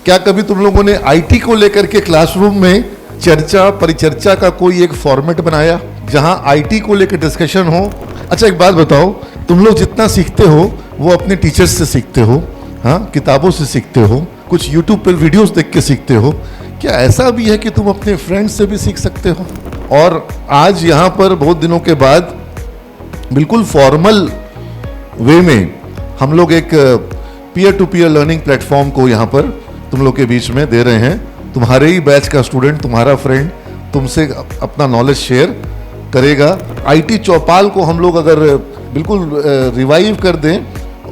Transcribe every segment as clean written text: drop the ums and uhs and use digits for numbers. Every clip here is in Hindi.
क्या कभी तुम लोगों ने आईटी को लेकर के क्लासरूम में चर्चा परिचर्चा का कोई एक फॉर्मेट बनाया जहां आईटी को लेकर डिस्कशन हो? अच्छा एक बात बताओ, तुम लोग जितना सीखते हो वो अपने टीचर्स से सीखते हो, हाँ, किताबों से सीखते हो, कुछ यूट्यूब पर वीडियोस देख के सीखते हो। क्या ऐसा भी है कि तुम अपने फ्रेंड्स से भी सीख सकते हो? और आज यहाँ पर बहुत दिनों के बाद बिल्कुल फॉर्मल वे में हम लोग एक peer to peer learning platform को यहाँ पर तुम लोग के बीच में दे रहे हैं। तुम्हारे ही बैच का स्टूडेंट, तुम्हारा फ्रेंड तुमसे अपना नॉलेज शेयर करेगा। आईटी चौपाल को हम लोग अगर बिल्कुल रिवाइव कर दें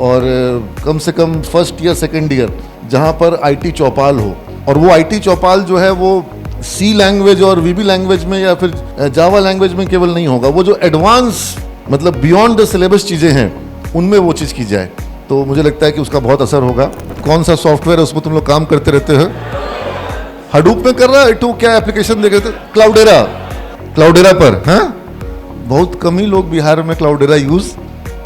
और कम से come first year second year जहाँ पर आईटी चौपाल हो, और वो आईटी चौपाल जो है वो सी लैंग्वेज और वीबी लैंग्वेज में या फिर जावा लैंग्वेज में केवल नहीं होगा, वो जो एडवांस मतलब बियॉन्ड द सिलेबस चीज़ें हैं उनमें वो चीज़ की जाए, तो मुझे लगता है कि उसका बहुत असर होगा। कौन सा सॉफ्टवेयर है उसमें तुम लोग काम करते रहते हो? हडूप में कर रहा है तो क्या एप्लीकेशन देख रहे थे? क्लाउडेरा पर, हाँ, बहुत कम ही लोग बिहार में क्लाउडेरा यूज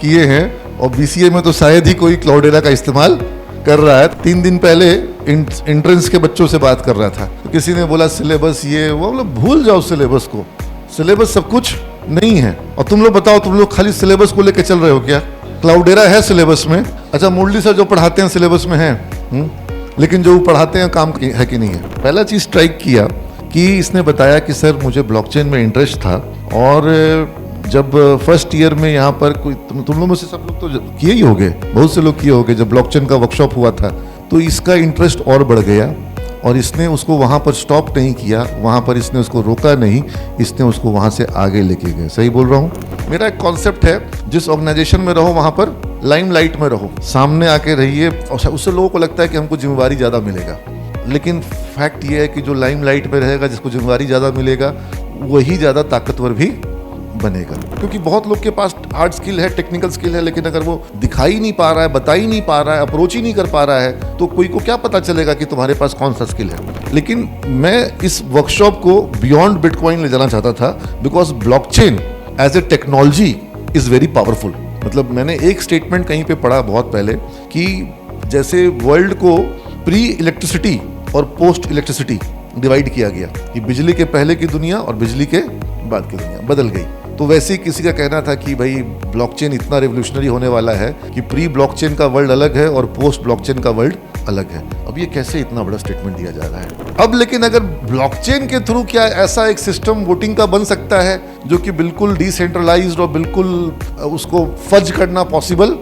किए हैं और बीसीए में तो शायद ही कोई क्लाउडेरा का इस्तेमाल कर रहा है। 3 दिन पहले एंट्रेंस के बच्चों से बात कर रहा था तो किसी ने बोला सिलेबस ये वो, मतलब भूल जाओ सिलेबस को, सिलेबस सब कुछ नहीं है। और तुम लोग बताओ, तुम लोग खाली सिलेबस को लेकर चल रहे हो क्या? क्लाउडेरा है सिलेबस में, अच्छा मुरली सर जो पढ़ाते हैं सिलेबस में है, लेकिन जो पढ़ाते हैं काम है कि नहीं है? पहला चीज स्ट्राइक किया कि इसने बताया कि सर मुझे ब्लॉकचेन में इंटरेस्ट था, और जब फर्स्ट ईयर में यहाँ पर कोई तुम लोगों में से सब लोग तो किए ही होंगे, बहुत से लोग किए होंगे, जब ब्लॉकचेन का वर्कशॉप हुआ था तो इसका इंटरेस्ट और बढ़ गया और इसने उसको वहाँ पर स्टॉप नहीं किया, वहाँ पर इसने उसको रोका नहीं, इसने उसको वहाँ से आगे लेके गए। सही बोल रहा हूँ? मेरा एक कॉन्सेप्ट है, जिस ऑर्गेनाइजेशन में रहो वहाँ पर लाइमलाइट में रहो, सामने आके रहिए, और उससे लोगों को लगता है कि हमको जिम्मेवारी ज़्यादा मिलेगा, लेकिन फैक्ट ये है कि जो लाइमलाइट में रहेगा, जिसको जिम्मेवारी ज़्यादा मिलेगा, वही ज़्यादा ताकतवर भी बनेगा। क्योंकि बहुत लोग के पास हार्ड स्किल है, टेक्निकल स्किल है, लेकिन अगर वो दिखाई नहीं पा रहा है, बता ही नहीं पा रहा है, अप्रोच ही नहीं कर पा रहा है, तो कोई को क्या पता चलेगा कि तुम्हारे पास कौन सा स्किल है। लेकिन मैं इस वर्कशॉप को बियॉन्ड बिटकॉइन ले जाना चाहता था, because blockchain as a technology is very powerful. मतलब मैंने एक स्टेटमेंट कहीं पे पढ़ा बहुत पहले कि जैसे वर्ल्ड को प्री इलेक्ट्रिसिटी और पोस्ट इलेक्ट्रिसिटी डिवाइड किया गया कि बिजली के पहले की दुनिया और बिजली के बाद की दुनिया बदल गई, तो वैसे ही किसी का कहना था कि भाई ब्लॉकचेन इतना रेवोल्यूशनरी होने वाला है कि प्री ब्लॉकचेन का वर्ल्ड अलग है और पोस्ट ब्लॉकचेन का वर्ल्ड अलग है। अब ये कैसे इतना बड़ा स्टेटमेंट दिया जा रहा है? अब लेकिन अगर ब्लॉकचेन के थ्रू क्या ऐसा एक सिस्टम वोटिंग का बन सकता है जो कि बिल्कुल डिसेंट्रलाइज्ड और बिल्कुल उसको फर्ज करना पॉसिबल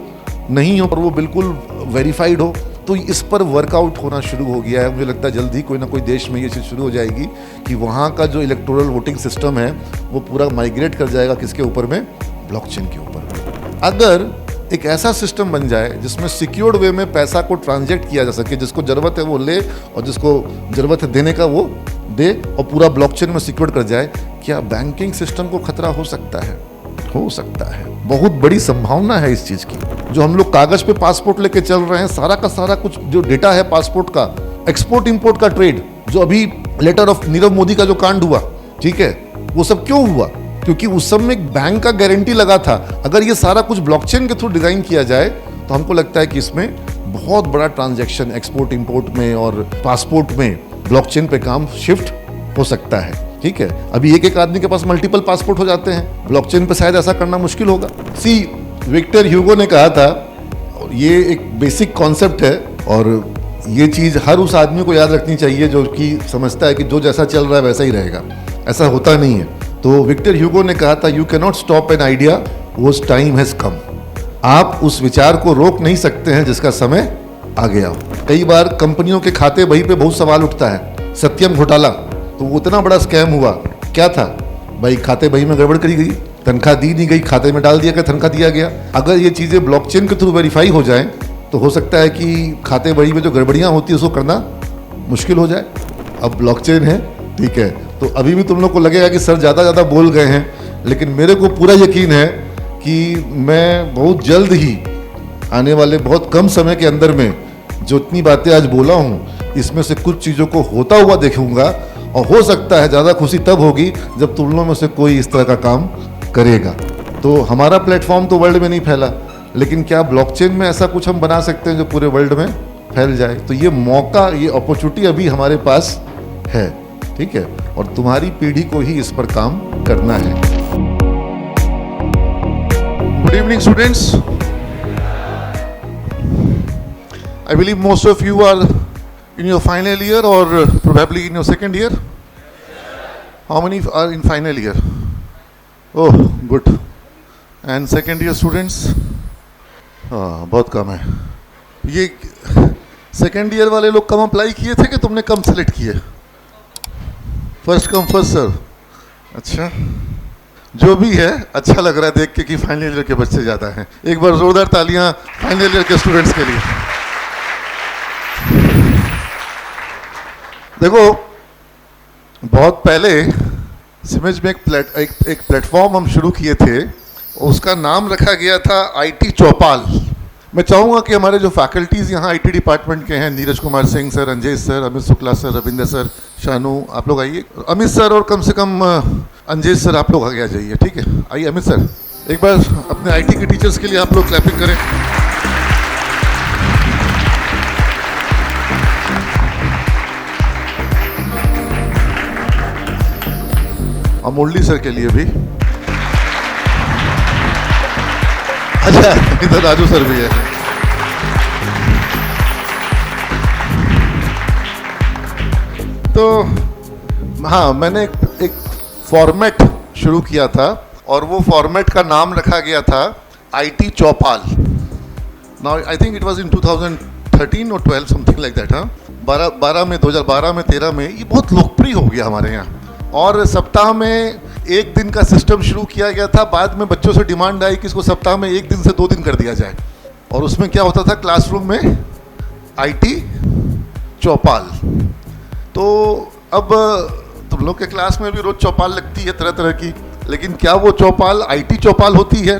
नहीं हो और वो बिल्कुल वेरीफाइड हो, तो इस पर वर्कआउट होना शुरू हो गया है। मुझे लगता है जल्द ही कोई ना कोई देश में ये चीज़ शुरू हो जाएगी कि वहाँ का जो इलेक्टोरल वोटिंग सिस्टम है वो पूरा माइग्रेट कर जाएगा किसके ऊपर में? ब्लॉकचेन के ऊपर। अगर एक ऐसा सिस्टम बन जाए जिसमें सिक्योर्ड वे में पैसा को ट्रांजैक्ट किया जा सके, जिसको ज़रूरत है वो ले और जिसको ज़रूरत है देने का वो दे, और पूरा ब्लॉकचेन में सिक्योर्ड कर जाए, क्या बैंकिंग सिस्टम को खतरा हो सकता है? हो सकता है, बहुत बड़ी संभावना है इस चीज़ की। जो हम लोग कागज पे पासपोर्ट लेके चल रहे हैं, सारा का सारा कुछ जो डेटा है पासपोर्ट का, एक्सपोर्ट इंपोर्ट का ट्रेड, जो अभी लेटर ऑफ नीरव मोदी का जो कांड हुआ, ठीक है, वो सब क्यों हुआ? क्योंकि उस समय एक बैंक का गारंटी लगा था। अगर ये सारा कुछ ब्लॉकचेन के थ्रू डिजाइन किया जाए तो हमको लगता है कि इसमें बहुत बड़ा ट्रांजैक्शन एक्सपोर्ट इंपोर्ट में और पासपोर्ट में ब्लॉकचेन पे काम शिफ्ट हो सकता है। ठीक है, अभी एक आदमी के पास मल्टीपल पासपोर्ट हो जाते हैं, ब्लॉकचेन पे शायद ऐसा करना मुश्किल होगा। विक्टर ह्यूगो ने कहा था, और ये एक बेसिक कॉन्सेप्ट है और ये चीज़ हर उस आदमी को याद रखनी चाहिए जो कि समझता है कि जो जैसा चल रहा है वैसा ही रहेगा। ऐसा होता नहीं है। तो विक्टर ह्यूगो ने कहा था, you can not stop an idea whose time has come. आप उस विचार को रोक नहीं सकते हैं जिसका समय आ गया हो। कई बार कंपनियों के खाते बही पे बहुत सवाल उठता है। सत्यम घोटाला तो उतना बड़ा स्कैम हुआ, क्या था भाई? खाते बही में गड़बड़ करी गई, तनख्वाह दी नहीं गई, खाते में डाल दिया गया, तनख्वाह दिया गया। अगर ये चीज़ें ब्लॉकचेन के थ्रू वेरीफाई हो जाएं तो हो सकता है कि खाते बही में जो गड़बड़ियाँ होती है उसको करना मुश्किल हो जाए। अब ब्लॉकचेन है, ठीक है, तो अभी भी तुम लोग को लगेगा कि सर ज़्यादा बोल गए हैं, लेकिन मेरे को पूरा यकीन है कि मैं बहुत जल्द ही आने वाले बहुत कम समय के अंदर में जो इतनी बातें आज बोला हूँ इसमें से कुछ चीज़ों को होता हुआ देखूंगा, और हो सकता है ज़्यादा खुशी तब होगी जब तुम लोगों में से कोई इस तरह का काम करेगा। तो हमारा प्लेटफॉर्म तो वर्ल्ड में नहीं फैला, लेकिन क्या ब्लॉकचेन में ऐसा कुछ हम बना सकते हैं जो पूरे वर्ल्ड में फैल जाए। तो ये मौका, ये अपॉर्चुनिटी अभी हमारे पास है, ठीक है, और तुम्हारी पीढ़ी को ही इस पर काम करना है। Good evening students, I believe most of you are in your final year or probably in your second year. How many are in final year? Oh, good. And second year students? बहुत कम है। ये सेकेंड ईयर वाले लोग कम अप्लाई किए थे कि तुमने कम सेलेक्ट किए? First come first serve. अच्छा, जो भी है अच्छा लग रहा है देख के कि फाइनल ईयर के बच्चे ज़्यादा हैं। एक बार जोरदार तालियां फाइनल ईयर के स्टूडेंट्स के लिए। देखो, बहुत पहले सिमेज में एक प्लेटफॉर्म हम शुरू किए थे, उसका नाम रखा गया था आईटी चौपाल। मैं चाहूँगा कि हमारे जो फैकल्टीज़ यहाँ आईटी डिपार्टमेंट के हैं, Neeraj Kumar Singh sir, Anjay sir, Amit Shukla sir, Ravinder sir, Shanu, आप लोग आइए। अमित सर और कम से कम अंजय सर आप लोग आगे आ जाइए, ठीक है। आइए अमित सर, एक बार अपने आईटी के टीचर्स के लिए आप लोग क्लैपिंग करें। और मुरली सर के लिए भी। अच्छा, इधर राजू सर भी है। तो हाँ, मैंने एक फॉर्मेट शुरू किया था और वो फॉर्मेट का नाम रखा गया था IT Chaupal. Now I think it was in 2013 और 12 समथिंग लाइक दैट। हाँ, 2012 में 13 में ये बहुत लोकप्रिय हो गया हमारे यहाँ। और सप्ताह में एक दिन का सिस्टम शुरू किया गया था। बाद में बच्चों से डिमांड आई कि इसको सप्ताह में एक दिन से 2 दिन कर दिया जाए। और उसमें क्या होता था, क्लासरूम में आईटी चौपाल। तो अब तुम लोग के क्लास में भी रोज चौपाल लगती है तरह तरह की, लेकिन क्या वो चौपाल आईटी चौपाल होती है?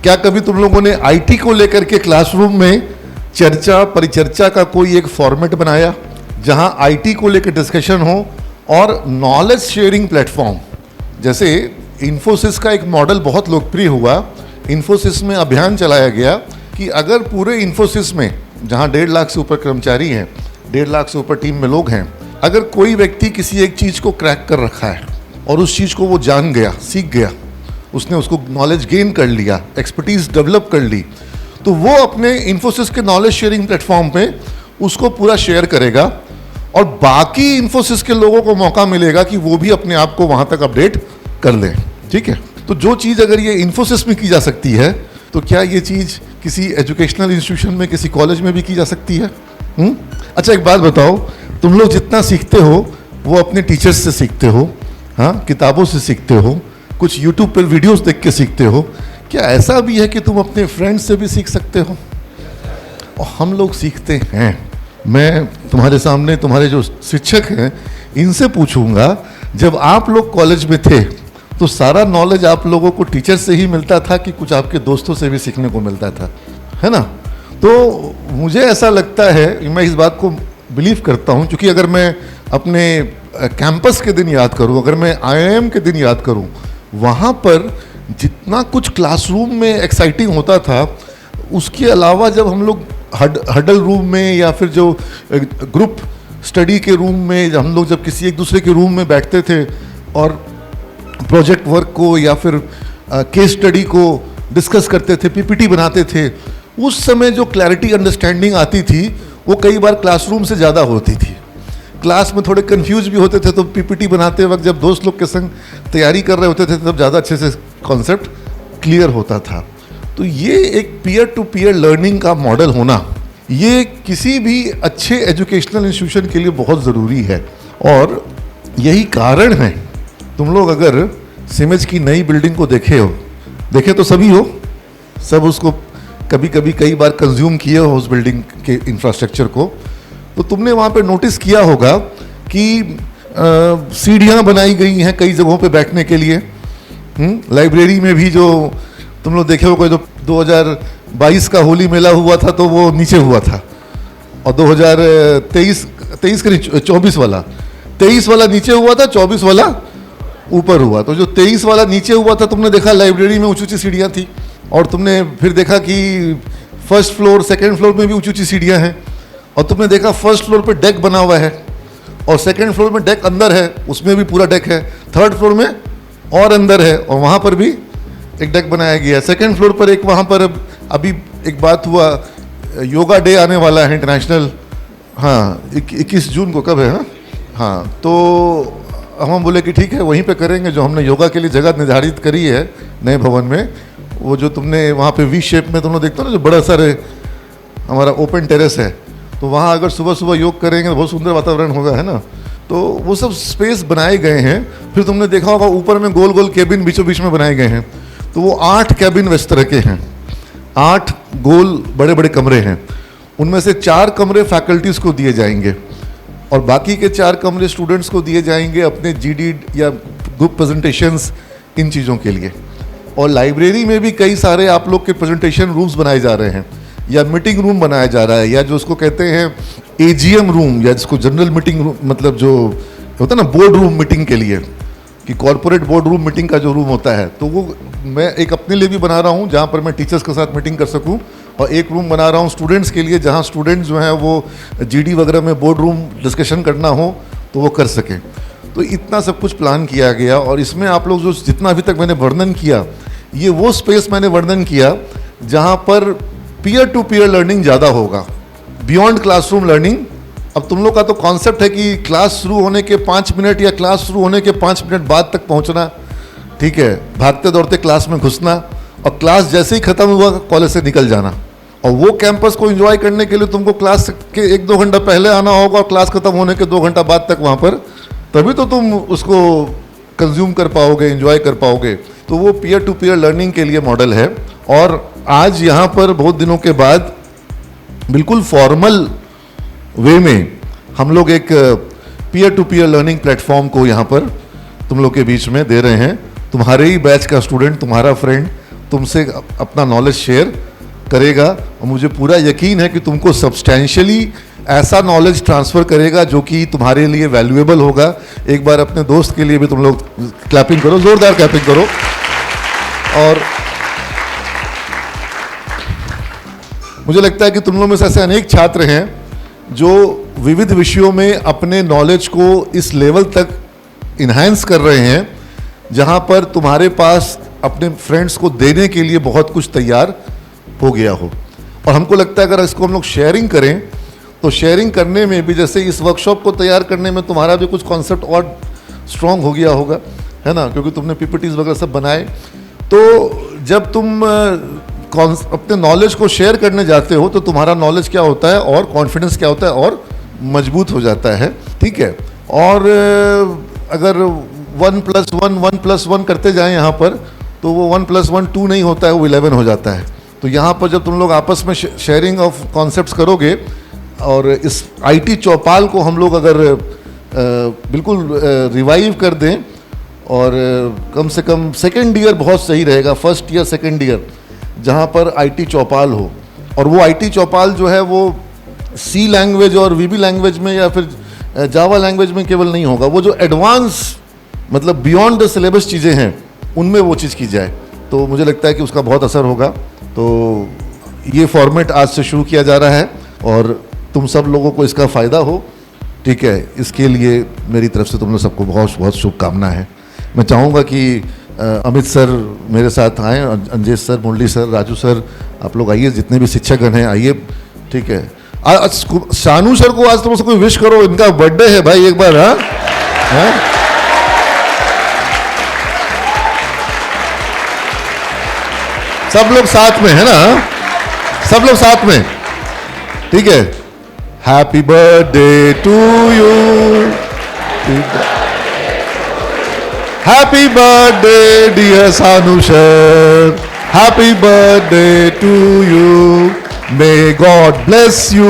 क्या कभी तुम लोगों ने आईटी को लेकर के क्लासरूम में चर्चा परिचर्चा का कोई एक फॉर्मेट बनाया जहां आईटी को लेकर डिस्कशन हो और नॉलेज शेयरिंग प्लेटफॉर्म? जैसे इन्फोसिस का एक मॉडल बहुत लोकप्रिय हुआ। इन्फोसिस में अभियान चलाया गया कि अगर पूरे इन्फोसिस में, जहां 1.5 लाख से ऊपर कर्मचारी हैं, 1.5 लाख से ऊपर टीम में लोग हैं, अगर कोई व्यक्ति किसी एक चीज़ को क्रैक कर रखा है और उस चीज़ को वो जान गया, सीख गया, उसने उसको नॉलेज गेन कर लिया, एक्सपर्टीज डेवलप कर ली, तो वो अपने इन्फोसिस के नॉलेज शेयरिंग प्लेटफॉर्म पे उसको पूरा शेयर करेगा और बाकी इन्फोसिस के लोगों को मौका मिलेगा कि वो भी अपने आप को वहाँ तक अपडेट कर लें, ठीक है। तो जो चीज़ अगर ये इन्फोसिस में की जा सकती है, तो क्या ये चीज़ किसी एजुकेशनल इंस्टीट्यूशन में, किसी कॉलेज में भी की जा सकती है? अच्छा, एक बात बताओ, तुम लोग जितना सीखते हो वो अपने टीचर्स से सीखते हो, हाँ, किताबों से सीखते हो, कुछ यूट्यूब पर वीडियोस देख के सीखते हो। क्या ऐसा भी है कि तुम अपने फ्रेंड्स से भी सीख सकते हो? और हम लोग सीखते हैं। मैं तुम्हारे सामने तुम्हारे जो शिक्षक हैं इनसे पूछूंगा, जब आप लोग कॉलेज में थे तो सारा नॉलेज आप लोगों को टीचर से ही मिलता था कि कुछ आपके दोस्तों से भी सीखने को मिलता था, है ना? तो मुझे ऐसा लगता है, मैं इस बात को बिलीव करता हूँ, क्योंकि अगर मैं अपने कैंपस के दिन याद करूँ, अगर मैं आईआईएम के दिन याद करूँ, वहाँ पर जितना कुछ क्लासरूम में एक्साइटिंग होता था, उसके अलावा जब हम लोग हडल रूम में या फिर जो ग्रुप स्टडी के रूम में हम लोग जब किसी एक दूसरे के रूम में बैठते थे और प्रोजेक्ट वर्क को या फिर केस स्टडी को डिस्कस करते थे, पीपीटी बनाते थे, उस समय जो क्लैरिटी अंडरस्टैंडिंग आती थी वो कई बार क्लासरूम से ज़्यादा होती थी। क्लास में थोड़े कंफ्यूज भी होते थे, तो पीपीटी बनाते वक्त जब दोस्त लोग के संग तैयारी कर रहे होते थे तब ज़्यादा अच्छे से कॉन्सेप्ट क्लियर होता था। तो ये एक पीयर टू पीयर लर्निंग का मॉडल होना, ये किसी भी अच्छे एजुकेशनल इंस्टीट्यूशन के लिए बहुत ज़रूरी है। और यही कारण है, तुम लोग अगर सिमेज की नई बिल्डिंग को देखे तो सभी हो, सब उसको कभी कभी कई बार कंज्यूम किए हो उस बिल्डिंग के इंफ्रास्ट्रक्चर को, तो तुमने वहाँ पे नोटिस किया होगा कि सीढ़ियाँ बनाई गई हैं कई जगहों पे बैठने के लिए। लाइब्रेरी में भी जो तुम लोग देखे हो, जो 2022 का होली मेला हुआ था तो वो नीचे हुआ था, और 2023 का 24 वाला नीचे हुआ था, 24 वाला ऊपर हुआ। तो जो 23 वाला नीचे हुआ था, तुमने देखा लाइब्रेरी में ऊंची ऊंची सीढ़ियाँ थी, और तुमने फिर देखा कि फर्स्ट फ्लोर सेकंड फ्लोर में भी ऊंची ऊंची सीढ़ियाँ हैं, और तुमने देखा फर्स्ट फ्लोर पे डेक बना हुआ है, और सेकंड फ्लोर में डेक अंदर है, उसमें भी पूरा डेक है, थर्ड फ्लोर में और अंदर है, और वहाँ पर भी एक डेक बनाया गया है। सेकंड फ्लोर पर एक, वहाँ पर अभी एक बात हुआ, योगा डे आने वाला है इंटरनेशनल, हाँ 21 जून को, कब है? हाँ, तो हम बोले कि ठीक है वहीं पे करेंगे, जो हमने योगा के लिए जगह निर्धारित करी है नए भवन में, वो जो तुमने वहाँ पे वी शेप में तुम लोग देखते हो ना, जो बड़ा सारे हमारा ओपन टेरेस है, तो वहाँ अगर सुबह सुबह योग करेंगे तो बहुत सुंदर वातावरण होगा, है ना। तो वो सब स्पेस बनाए गए हैं। फिर तुमने देखा होगा ऊपर में गोल गोल केबिन बीचों बीच में बनाए गए हैं, तो वो 8 केबिन इस तरह के हैं, 8 गोल बड़े बड़े कमरे हैं। उनमें से 4 कमरे फैकल्टीज़ को दिए जाएंगे और बाकी के 4 कमरे स्टूडेंट्स को दिए जाएंगे अपने जीडी या ग्रुप प्रेजेंटेशंस, इन चीज़ों के लिए। और लाइब्रेरी में भी कई सारे आप लोग के प्रेजेंटेशन रूम्स बनाए जा रहे हैं, या मीटिंग रूम बनाया जा रहा है, या जो उसको कहते हैं एजीएम रूम, या जिसको जनरल मीटिंग रूम, मतलब जो होता है ना बोर्ड रूम मीटिंग के लिए, कि कॉर्पोरेट बोर्ड रूम मीटिंग का जो रूम होता है, तो वो मैं एक अपने लिए भी बना रहा हूँ जहाँ पर मैं टीचर्स के साथ मीटिंग कर सकूँ, और एक रूम बना रहा हूँ स्टूडेंट्स के लिए, जहाँ स्टूडेंट्स जो हैं वो जीडी वगैरह में बोर्ड रूम डिस्कशन करना हो तो वो कर सकें। तो इतना सब कुछ प्लान किया गया, और इसमें आप लोग जो जितना अभी तक मैंने वर्णन किया, ये वो स्पेस मैंने वर्णन किया जहाँ पर पीयर टू पीयर लर्निंग ज़्यादा होगा, बियॉन्ड क्लासरूम लर्निंग। अब तुम लोग का तो कॉन्सेप्ट है कि क्लास शुरू होने के 5 मिनट या क्लास शुरू होने के 5 मिनट बाद तक पहुंचना, ठीक है, भागते दौड़ते क्लास में घुसना, और क्लास जैसे ही खत्म हुआ कॉलेज से निकल जाना। और वो कैंपस को एंजॉय करने के लिए तुमको क्लास के 1-2 घंटा पहले आना होगा, और क्लास खत्म होने के 2 घंटा बाद तक वहाँ पर, तभी तो तुम उसको कंज्यूम कर पाओगे, एंजॉय कर पाओगे। तो वो पीयर टू पीयर लर्निंग के लिए मॉडल है। और आज यहाँ पर बहुत दिनों के बाद बिल्कुल फॉर्मल वे में हम लोग एक peer to peer learning platform को यहाँ पर तुम लोग के बीच में दे रहे हैं। तुम्हारे ही बैच का स्टूडेंट, तुम्हारा फ्रेंड तुमसे अपना नॉलेज शेयर करेगा, और मुझे पूरा यकीन है कि तुमको सब्सटेंशियली ऐसा नॉलेज ट्रांसफ़र करेगा जो कि तुम्हारे लिए वैल्यूएबल होगा। एक बार अपने दोस्त के लिए भी तुम लोग क्लैपिंग करो, ज़ोरदार क्लैपिंग करो। और मुझे लगता है कि तुम लोग में से ऐसे अनेक छात्र हैं जो विविध विषयों में अपने नॉलेज को इस लेवल तक इन्हांस कर रहे हैं जहां पर तुम्हारे पास अपने फ्रेंड्स को देने के लिए बहुत कुछ तैयार हो गया हो। और हमको लगता है अगर इसको हम लोग शेयरिंग करें तो शेयरिंग करने में भी, जैसे इस वर्कशॉप को तैयार करने में तुम्हारा भी कुछ कॉन्सेप्ट और स्ट्रॉन्ग हो गया होगा, है ना, क्योंकि तुमने पीपीटीज वगैरह सब बनाए। तो जब तुम अपने नॉलेज को शेयर करने जाते हो तो तुम्हारा नॉलेज क्या होता है और कॉन्फिडेंस क्या होता है और मजबूत हो जाता है, ठीक है। और अगर 1+1 करते जाएं यहाँ पर, तो वो 1+1 2 नहीं होता है, वो 11 हो जाता है। तो यहाँ पर जब तुम लोग आपस में शेयरिंग ऑफ कॉन्सेप्ट्स करोगे, और इस आईटी चौपाल को हम लोग अगर बिल्कुल रिवाइव कर दें, और कम से कम सेकेंड ईयर बहुत सही रहेगा, फर्स्ट ईयर सेकेंड ईयर जहाँ पर आईटी चौपाल हो। और वो आईटी चौपाल जो है वो सी लैंग्वेज और वीबी लैंग्वेज में या फिर जावा लैंग्वेज में केवल नहीं होगा, वो जो एडवांस मतलब बियॉन्ड द सिलेबस चीज़ें हैं उनमें वो चीज़ की जाए, तो मुझे लगता है कि उसका बहुत असर होगा। तो ये फॉर्मेट आज से शुरू किया जा रहा है और तुम सब लोगों को इसका फ़ायदा हो, ठीक है, इसके लिए मेरी तरफ से तुम लोग सबको बहुत बहुत शुभकामना है। मैं चाहूँगा कि अमित सर मेरे साथ आएँ, अंजेश सर, मुरली सर, राजू सर, आप लोग आइए, जितने भी शिक्षकगण हैं आइए, ठीक है। आज शानू सर को आज तुम सबको विश करो, इनका बर्थडे है भाई, एक बार। हाँ, सब लोग साथ में है ना, सब लोग साथ में, ठीक है। Happy birthday to you, happy birthday dear Sanu sir, happy birthday to you, may God bless you.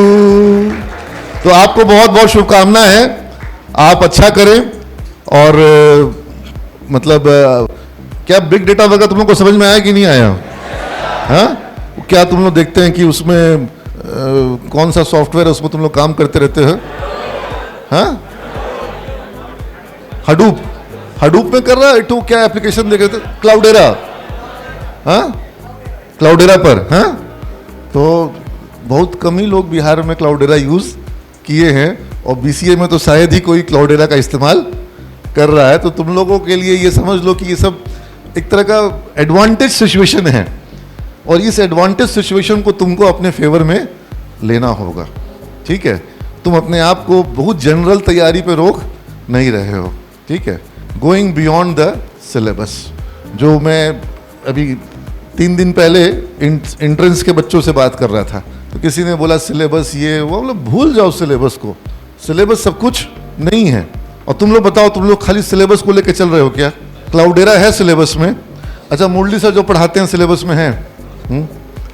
तो आपको बहुत बहुत शुभकामना है, आप अच्छा करें। और मतलब क्या बिग डेटा वगैरह तुम लोग को समझ में आया कि नहीं आया? हाँ, क्या तुम लोग देखते हैं कि उसमें कौन सा सॉफ्टवेयर है उसमें तुम लोग काम करते रहते हो? हाँ, हडूप, हडूप में कर रहा है तो क्या एप्लीकेशन देख रहे थे? क्लाउडेरा, हाँ, क्लाउडेरा पर, हाँ। तो बहुत कम ही लोग बिहार में क्लाउडेरा यूज किए हैं और बीसीए में तो शायद ही कोई क्लाउडेरा का इस्तेमाल कर रहा है, तो तुम लोगों के लिए ये समझ लो कि ये सब एक तरह का एडवांटेज सिचुएशन है और इस एडवांटेज सिचुएशन को तुमको अपने फेवर में लेना होगा। ठीक है, तुम अपने आप को बहुत जनरल तैयारी पे रोक नहीं रहे हो। ठीक है, गोइंग बियॉन्ड द सिलेबस। जो मैं अभी 3 दिन पहले एंट्रेंस के बच्चों से बात कर रहा था, तो किसी ने बोला सिलेबस ये वो, मतलब भूल जाओ सिलेबस को, सिलेबस सब कुछ नहीं है। और तुम लोग बताओ, तुम लोग खाली सिलेबस को लेकर चल रहे हो क्या? क्लाउडेरा है सिलेबस में, अच्छा मुरली सर जो पढ़ाते हैं सिलेबस में है,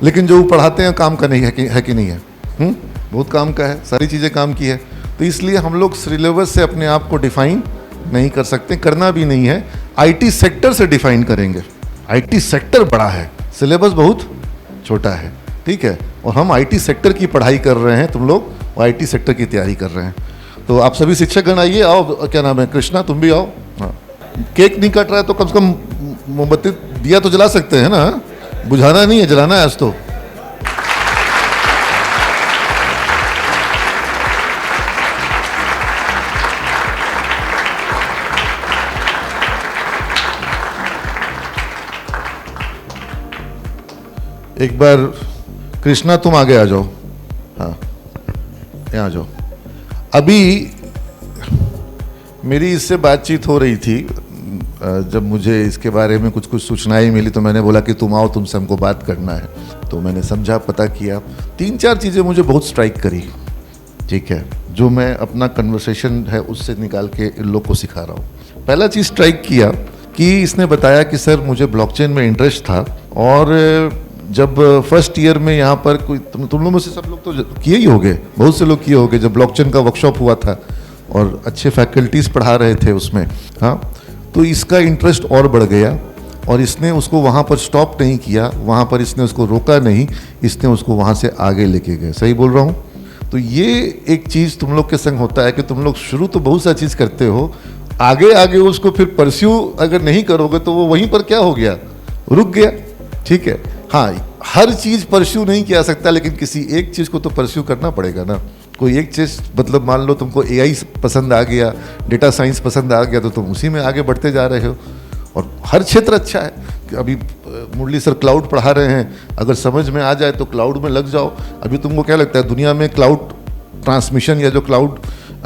लेकिन जो पढ़ाते हैं काम का नहीं है कि नहीं है? बहुत काम का है, सारी चीज़ें काम की है। तो इसलिए हम लोग सिलेबस से अपने आप को डिफाइन नहीं कर सकते, करना भी नहीं है। आईटी सेक्टर से डिफाइन करेंगे। आईटी सेक्टर बड़ा है, सिलेबस बहुत छोटा है। ठीक है, और हम आईटी सेक्टर की पढ़ाई कर रहे हैं, तुम लोग आईटी सेक्टर की तैयारी कर रहे हैं। तो आप सभी शिक्षकगण आइए, आओ। क्या नाम है? कृष्णा, तुम भी आओ। हाँ, केक नहीं कट रहा है तो कम से कम मोमबत्ती दिया तो जला सकते हैं ना, बुझाना नहीं है, जलाना है आज तो। एक बार कृष्णा तुम आगे आ जाओ, हाँ यहाँ आ जाओ। अभी मेरी इससे बातचीत हो रही थी, जब मुझे इसके बारे में कुछ सूचनाएं मिली तो मैंने बोला कि तुम आओ, तुमसे हमको बात करना है। तो मैंने समझा, पता किया, 3-4 चीज़ें मुझे बहुत स्ट्राइक करी। ठीक है, जो मैं अपना कन्वर्सेशन है उससे निकाल के इन लोग को सिखा रहा हूँ। पहला चीज़ स्ट्राइक किया कि इसने बताया कि सर मुझे ब्लॉकचेन में इंटरेस्ट था, और जब फर्स्ट ईयर में यहाँ पर कोई तुम लोगों में से सब लोग तो किए ही होंगे, बहुत से लोग किए होंगे, जब ब्लॉकचेन का वर्कशॉप हुआ था और अच्छे फैकल्टीज पढ़ा रहे थे उसमें, हाँ, तो इसका इंटरेस्ट और बढ़ गया और इसने उसको वहाँ पर स्टॉप नहीं किया, वहाँ पर इसने उसको रोका नहीं, इसने उसको वहाँ से आगे लेके गए। सही बोल रहा हूँ? तो ये एक चीज़ तुम लोग के संग होता है कि तुम लोग शुरू तो बहुत सा चीज़ करते हो, आगे आगे उसको फिर परस्यू अगर नहीं करोगे तो वो वहीं पर क्या हो गया, रुक गया। ठीक है, हाँ, हर चीज़ परस्यू नहीं किया सकता, लेकिन किसी एक चीज़ को तो परस्यू करना पड़ेगा ना। कोई एक चीज़, मतलब मान लो तुमको एआई पसंद आ गया, डेटा साइंस पसंद आ गया, तो तुम उसी में आगे बढ़ते जा रहे हो। और हर क्षेत्र अच्छा है कि अभी मुरली सर क्लाउड पढ़ा रहे हैं, अगर समझ में आ जाए तो क्लाउड में लग जाओ। अभी तुमको क्या लगता है दुनिया में क्लाउड ट्रांसमिशन या जो क्लाउड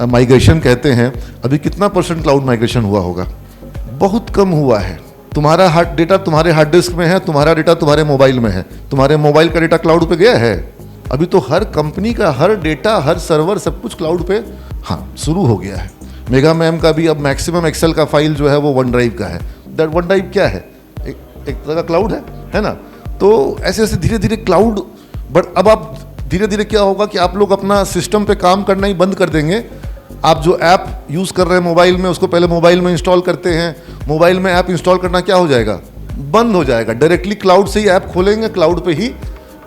माइग्रेशन कहते हैं, अभी कितना % क्लाउड माइग्रेशन हुआ होगा? बहुत कम हुआ है। तुम्हारा हार्ड डेटा तुम्हारे हार्ड डिस्क में है, तुम्हारा डेटा तुम्हारे मोबाइल में है, तुम्हारे मोबाइल का डेटा क्लाउड पे गया है? अभी तो हर कंपनी का हर डेटा, हर सर्वर, सब कुछ क्लाउड पे हाँ शुरू हो गया है। मेगा मैम का भी अब मैक्सिमम एक्सेल का फाइल जो है वो वन ड्राइव का है। दैट वन ड्राइव क्या है? एक तरह का क्लाउड है ना। तो ऐसे ऐसे धीरे धीरे क्लाउड, बट अब आप धीरे धीरे क्या होगा कि आप लोग अपना सिस्टम पे काम करना ही बंद कर देंगे। आप जो ऐप यूज़ कर रहे हैं मोबाइल में, उसको पहले मोबाइल में इंस्टॉल करते हैं, मोबाइल में ऐप इंस्टॉल करना क्या हो जाएगा, बंद हो जाएगा। डायरेक्टली क्लाउड से ही ऐप खोलेंगे, क्लाउड पे ही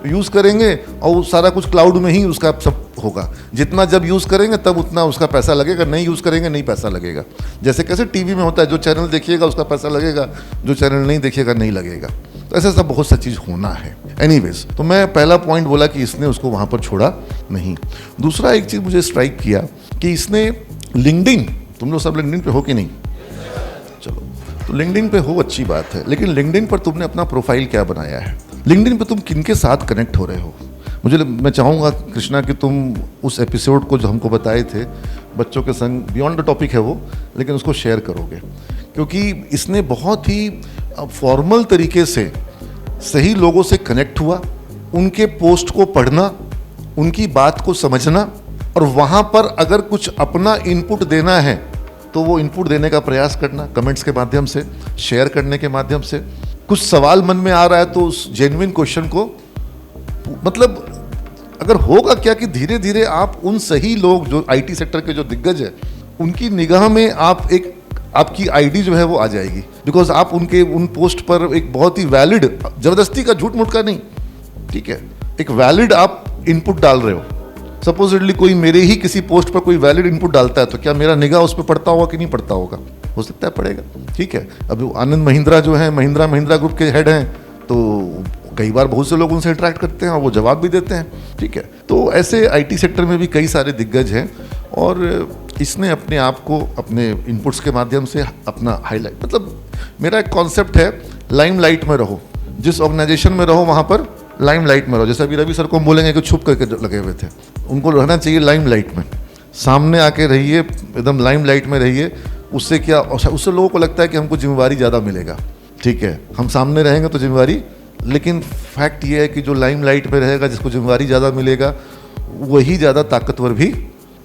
यूज़ करेंगे और सारा कुछ क्लाउड में ही उसका सब होगा। जितना जब यूज़ करेंगे तब उतना उसका पैसा लगेगा, नहीं यूज़ करेंगे नहीं पैसा लगेगा। जैसे कैसे टीवी में होता है, जो चैनल देखिएगा उसका पैसा लगेगा, जो चैनल नहीं देखिएगा नहीं लगेगा। तो ऐसा सब बहुत सा चीज़ होना है। एनीवेज, तो मैं पहला पॉइंट बोला कि इसने उसको वहाँ पर छोड़ा नहीं। दूसरा एक चीज़ मुझे स्ट्राइक किया कि इसने लिंक्डइन, तुम लोग सब लिंक्डइन पे हो कि नहीं? चलो, तो लिंक्डइन पे हो, अच्छी बात है, लेकिन लिंक्डइन पर तुमने अपना प्रोफाइल क्या बनाया है? लिंक्डइन पे तुम किनके साथ कनेक्ट हो रहे हो? मैं चाहूँगा कृष्णा कि तुम उस एपिसोड को जो हमको बताए थे बच्चों के संग, बियॉन्ड द टॉपिक है वो, लेकिन उसको शेयर करोगे, क्योंकि इसने बहुत ही फॉर्मल तरीके से सही लोगों से कनेक्ट हुआ, उनके पोस्ट को पढ़ना, उनकी बात को समझना, और वहाँ पर अगर कुछ अपना इनपुट देना है तो वो इनपुट देने का प्रयास करना, कमेंट्स के माध्यम से, शेयर करने के माध्यम से। कुछ सवाल मन में आ रहा है तो उस जेन्युइन क्वेश्चन को, मतलब अगर होगा क्या कि धीरे धीरे आप उन सही लोग जो आईटी सेक्टर के जो दिग्गज है, उनकी निगाह में आप एक, आपकी आईडी जो है वो आ जाएगी, बिकॉज आप उनके उन पोस्ट पर एक बहुत ही वैलिड, जबरदस्ती का, झूठ मूठ का नहीं, ठीक है, एक वैलिड आप इनपुट डाल रहे हो। सपोजिटली कोई मेरे ही किसी पोस्ट पर कोई वैलिड इनपुट डालता है तो क्या मेरा निगाह उस पर पड़ता होगा कि नहीं पड़ता होगा? हो सकता है पड़ेगा, ठीक है। अब आनंद महिंद्रा जो है, महिंद्रा ग्रुप के हेड हैं, तो कई बार बहुत से लोग उनसे इंटरेक्ट करते हैं और वो जवाब भी देते हैं, ठीक है। तो ऐसे आईटी सेक्टर में भी कई सारे दिग्गज हैं और इसने अपने आप को अपने इनपुट्स के माध्यम से अपना हाईलाइट, मतलब मेरा एक कॉन्सेप्ट है, लाइमलाइट में रहो, जिस ऑर्गेनाइजेशन में रहो वहाँ पर लाइमलाइट में रहो। जैसे अभी रवि सर को हम बोलेंगे कि छुप करके लगे हुए थे, उनको रहना चाहिए लाइमलाइट में, सामने आके रहिए, एकदम लाइमलाइट में रहिए। उससे क्या, उससे लोगों को लगता है कि हमको जिम्मेवारी ज़्यादा मिलेगा, ठीक है, हम सामने रहेंगे तो जिम्मेवारी, लेकिन फैक्ट ये है कि जो लाइमलाइट में रहेगा, जिसको जिम्मेवारी ज़्यादा मिलेगा, वही ज़्यादा ताकतवर भी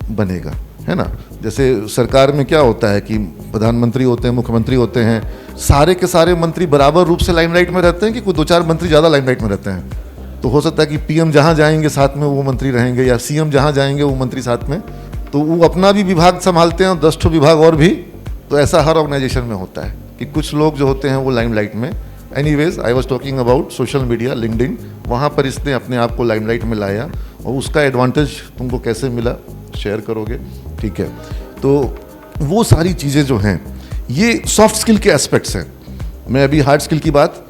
बनेगा, है ना। जैसे सरकार में क्या होता है कि प्रधानमंत्री होते हैं, मुख्यमंत्री होते हैं, सारे के सारे मंत्री बराबर रूप से लाइमलाइट में रहते हैं कि कोई 2-4 मंत्री ज़्यादा लाइमलाइट में रहते हैं। तो हो सकता है कि पीएम जहाँ जाएंगे साथ में वो मंत्री रहेंगे, या सीएम जहाँ जाएंगे वो मंत्री साथ में, तो वो अपना भी विभाग संभालते हैं, 10 ठो विभाग और भी। तो ऐसा हर ऑर्गेनाइजेशन में होता है कि कुछ लोग जो होते हैं वो लाइमलाइट में। Anyways, I was talking about social media, LinkedIn, वहाँ पर इसने अपने आप को लाइमलाइट में लाया, और उसका एडवांटेज तुमको कैसे मिला शेयर करोगे, ठीक है। तो वो सारी चीज़ें जो हैं, ये सॉफ्ट स्किल के एस्पेक्ट्स हैं। मैं अभी हार्ड स्किल की बात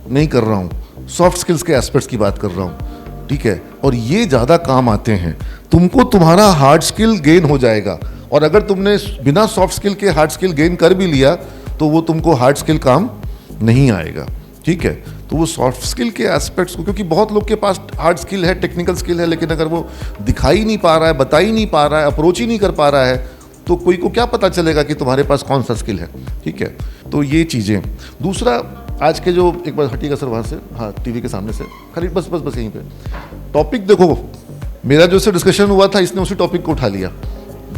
नहीं कर रहा हूँ, सॉफ्ट स्किल्स के एस्पेक्ट्स की बात कर रहा हूँ, ठीक है। और ये ज़्यादा काम आते हैं, तुमको तुम्हारा हार्ड स्किल गेन हो जाएगा, और अगर तुमने बिना सॉफ्ट स्किल के हार्ड स्किल गेन कर भी लिया तो वो तुमको हार्ड स्किल काम नहीं आएगा, ठीक है। तो वो सॉफ्ट स्किल के एस्पेक्ट्स को, क्योंकि बहुत लोग के पास हार्ड स्किल है, टेक्निकल स्किल है, लेकिन अगर वो दिखाई नहीं पा रहा है, बता ही नहीं पा रहा है, अप्रोच ही नहीं कर पा रहा है, तो कोई को क्या पता चलेगा कि तुम्हारे पास कौन सा स्किल है, ठीक है। तो ये चीज़ें। दूसरा, आज के जो, एक बार हटिएगा सर वहाँ से, हाँ टीवी के सामने से, खाली बस बस बस यहीं पे टॉपिक देखो, मेरा जो से डिस्कशन हुआ था इसने उसी टॉपिक को उठा लिया,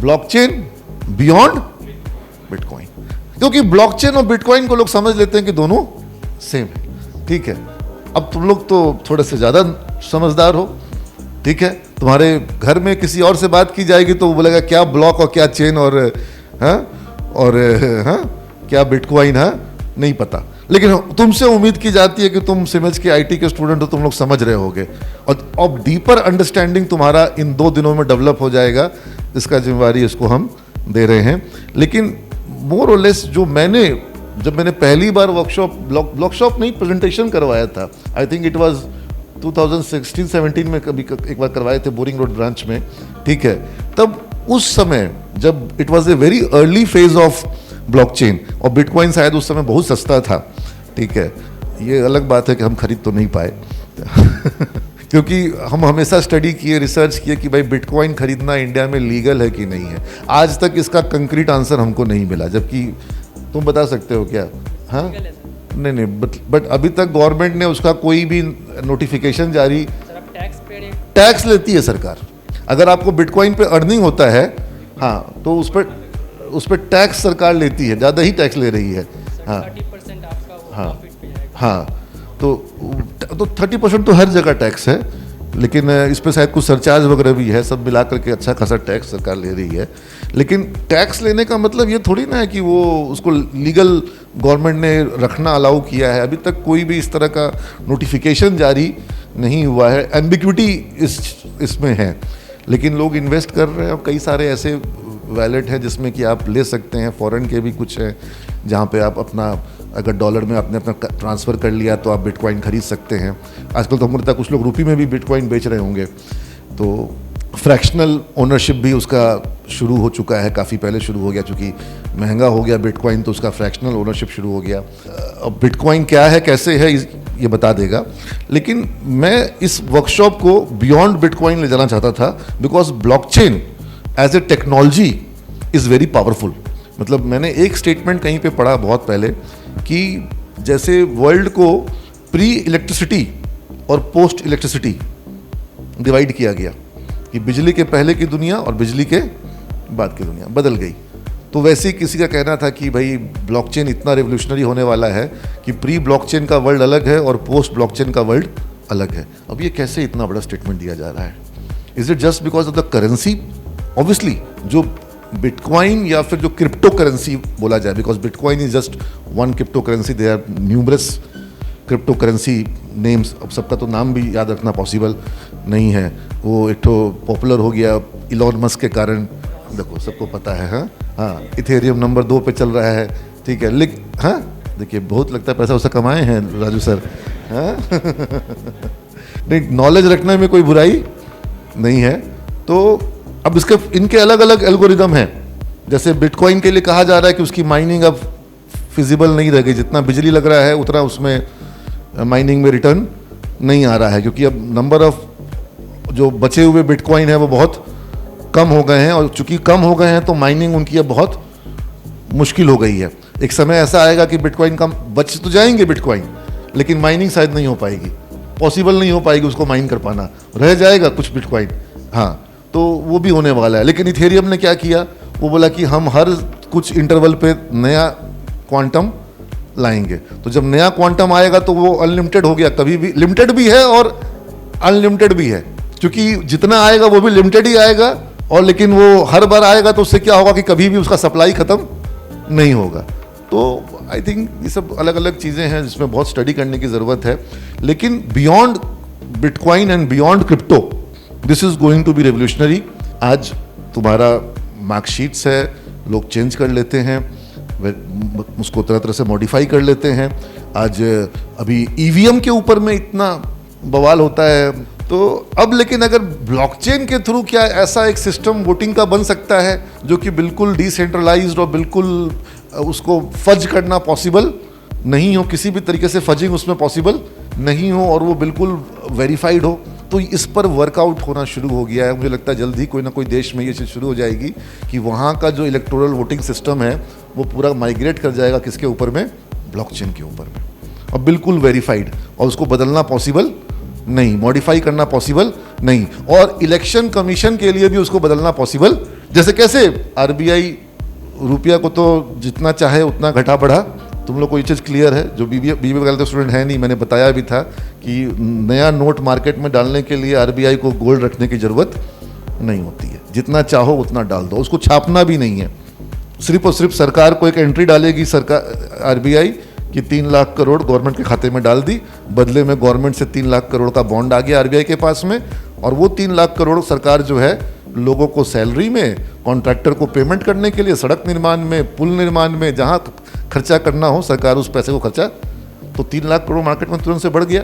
ब्लॉकचेन बियॉन्ड बिटकॉइन। क्योंकि ब्लॉकचेन और बिटकॉइन को लोग समझ लेते हैं कि दोनों सेम है, ठीक है। अब तुम लोग तो थोड़े से ज़्यादा समझदार हो, ठीक है। तुम्हारे घर में किसी और से बात की जाएगी तो वो बोलेगा क्या ब्लॉक और क्या चेन और हाँ और हाँ क्या बिटकॉइन, हाँ नहीं पता। लेकिन तुमसे उम्मीद की जाती है कि तुम सिमेज के आईटी के स्टूडेंट हो, तुम लोग समझ रहे होगे, और अब डीपर अंडरस्टैंडिंग तुम्हारा इन 2 दिनों में डेवलप हो जाएगा, इसका जिम्मेवारी इसको हम दे रहे हैं। लेकिन मोर और लेस जो जब मैंने पहली बार वर्कशॉप नहीं, प्रेजेंटेशन करवाया था, आई थिंक इट वाज 2016-17 में कभी एक बार करवाए थे बोरिंग रोड ब्रांच में, ठीक है। तब उस समय जब it was a very early phase of blockchain, और बिटकॉइन शायद उस समय बहुत सस्ता था, ठीक है। ये अलग बात है कि हम खरीद तो नहीं पाए क्योंकि हम हमेशा स्टडी किए, रिसर्च किए कि भाई बिटकॉइन खरीदना इंडिया में लीगल है कि नहीं है। आज तक इसका कंक्रीट आंसर हमको नहीं मिला, जबकि तुम बता सकते हो क्या? हाँ नहीं, बट अभी तक गवर्नमेंट ने उसका कोई भी नोटिफिकेशन जारी, टैक्स लेती है सरकार। अगर आपको बिटकॉइन पे अर्निंग होता है, हाँ, तो उस पर टैक्स सरकार लेती है, ज़्यादा ही टैक्स ले रही है। हाँ हाँ हाँ, तो 30% तो हर जगह टैक्स है, लेकिन इस पर शायद कुछ सरचार्ज वगैरह भी है, सब मिला करके अच्छा खासा टैक्स सरकार ले रही है। लेकिन टैक्स लेने का मतलब ये थोड़ी ना है कि वो उसको लीगल गवर्नमेंट ने रखना अलाउ किया है। अभी तक कोई भी इस तरह का नोटिफिकेशन जारी नहीं हुआ है। एम्बिग्विटी इसमें है, लेकिन लोग इन्वेस्ट कर रहे हैं। और कई सारे ऐसे वैलेट हैं जिसमें कि आप ले सकते हैं, फॉरेन के भी कुछ हैं जहाँ पे आप अपना, अगर डॉलर में आपने अपना ट्रांसफ़र कर लिया तो आप बिटकॉइन खरीद सकते हैं। आजकल तो हमको लगता है कुछ लोग रुपये में भी बिटकॉइन बेच रहे होंगे। तो फ्रैक्शनल ओनरशिप भी उसका शुरू हो चुका है, काफ़ी पहले शुरू हो गया, चूँकि महंगा हो गया बिटकॉइन तो उसका फ्रैक्शनल ओनरशिप शुरू हो गया। अब बिटकॉइन क्या है, कैसे है, ये बता देगा। लेकिन मैं इस वर्कशॉप को बियॉन्ड बिटकॉइन ले जाना चाहता था, because blockchain as a technology is very powerful. मतलब मैंने एक स्टेटमेंट कहीं पे पढ़ा बहुत पहले कि जैसे वर्ल्ड को प्री इलेक्ट्रिसिटी और पोस्ट इलेक्ट्रिसिटी डिवाइड किया गया, कि बिजली के पहले की दुनिया और बिजली के बाद की दुनिया बदल गई, तो वैसे ही किसी का कहना था कि भाई ब्लॉकचेन इतना रेवोल्यूशनरी होने वाला है कि प्री ब्लॉकचेन का वर्ल्ड अलग है और पोस्ट ब्लॉकचेन का वर्ल्ड अलग है। अब ये कैसे इतना बड़ा स्टेटमेंट दिया जा रहा है? Is it just because of the currency? Obviously जो बिटकॉइन या फिर जो क्रिप्टो करेंसी बोला जाए, because bitcoin is just one crypto currency, they are numerous crypto currency names. अब सबका तो नाम भी याद रखना पॉसिबल नहीं है। वो एक तो पॉपुलर हो गया इलॉन मस्क के कारण, देखो सबको पता है। हाँ हाँ, इथेरियम नंबर 2 पे चल रहा है, ठीक है। हाँ देखिए, बहुत लगता है पैसा उससे कमाए हैं राजू सर, हाँ? नहीं, नॉलेज रखने में कोई बुराई नहीं है। तो अब इसके इनके अलग अलग एल्गोरिदम हैं। जैसे बिटकॉइन के लिए कहा जा रहा है कि उसकी माइनिंग अब फिजिबल नहीं रह गई, जितना बिजली लग रहा है उतना उसमें माइनिंग में रिटर्न नहीं आ रहा है, क्योंकि अब नंबर ऑफ जो बचे हुए बिटकॉइन है वो बहुत कम हो गए हैं, और चूंकि कम हो गए हैं तो माइनिंग उनकी अब बहुत मुश्किल हो गई है। एक समय ऐसा आएगा कि बिटकॉइन कम बच तो जाएंगे बिटकॉइन, लेकिन माइनिंग शायद नहीं हो पाएगी, पॉसिबल नहीं हो पाएगी उसको माइन कर पाना, रह जाएगा कुछ बिटकॉइन। हाँ, तो वो भी होने वाला है। लेकिन इथेरियम ने क्या किया, वो बोला कि हम हर कुछ इंटरवल पे नया क्वांटम लाएंगे। तो जब नया क्वांटम आएगा तो वो अनलिमिटेड हो गया, कभी भी लिमिटेड भी है और अनलिमिटेड भी है, क्योंकि जितना आएगा वो भी लिमिटेड ही आएगा, और लेकिन वो हर बार आएगा तो उससे क्या होगा कि कभी भी उसका सप्लाई खत्म नहीं होगा। तो आई थिंक ये सब अलग अलग चीज़ें हैं जिसमें बहुत स्टडी करने की ज़रूरत है। लेकिन beyond bitcoin and beyond crypto, this is going to be revolutionary. आज तुम्हारा मार्कशीट्स है, लोग चेंज कर लेते हैं, उसको तरह तरह से मॉडिफाई कर लेते हैं। आज अभी ईवीएम के ऊपर में इतना बवाल होता है, तो अब लेकिन अगर ब्लॉकचेन के थ्रू क्या ऐसा एक सिस्टम वोटिंग का बन सकता है जो कि बिल्कुल डिसेंट्रलाइज्ड और बिल्कुल उसको फज करना पॉसिबल नहीं हो, किसी भी तरीके से फजिंग उसमें पॉसिबल नहीं हो, और वो बिल्कुल वेरीफाइड हो। तो इस पर वर्कआउट होना शुरू हो गया है। मुझे लगता है जल्द ही कोई ना कोई देश में ये चीज़ शुरू हो जाएगी कि वहाँ का जो इलेक्टोरल वोटिंग सिस्टम है वो पूरा माइग्रेट कर जाएगा किसके ऊपर में, ब्लॉकचेन के ऊपर में, और बिल्कुल वेरीफाइड, और उसको बदलना पॉसिबल नहीं, मॉडिफाई करना पॉसिबल नहीं, और इलेक्शन कमीशन के लिए भी उसको बदलना पॉसिबल। जैसे कैसे आरबीआई रुपया को तो जितना चाहे उतना घटा बढ़ा, तुम लोग को ये चीज़ क्लियर है, जो बीबीए वगैरह तो स्टूडेंट है नहीं, मैंने बताया भी था कि नया नोट मार्केट में डालने के लिए आरबीआई को गोल्ड रखने की ज़रूरत नहीं होती है, जितना चाहो उतना डाल दो, उसको छापना भी नहीं है। सिर्फ और सिर्फ सरकार को एक एंट्री डालेगी सरकार आरबीआई कि 3 लाख करोड़ गवर्नमेंट के खाते में डाल दी, बदले में गवर्नमेंट से 3 लाख करोड़ का बॉन्ड आ गया आरबीआई के पास में, और वो 3 लाख करोड़ सरकार जो है लोगों को सैलरी में, कॉन्ट्रैक्टर को पेमेंट करने के लिए, सड़क निर्माण में, पुल निर्माण में, जहाँ खर्चा करना हो सरकार उस पैसे को खर्चा, तो 3 लाख करोड़ मार्केट में तुरंत से बढ़ गया।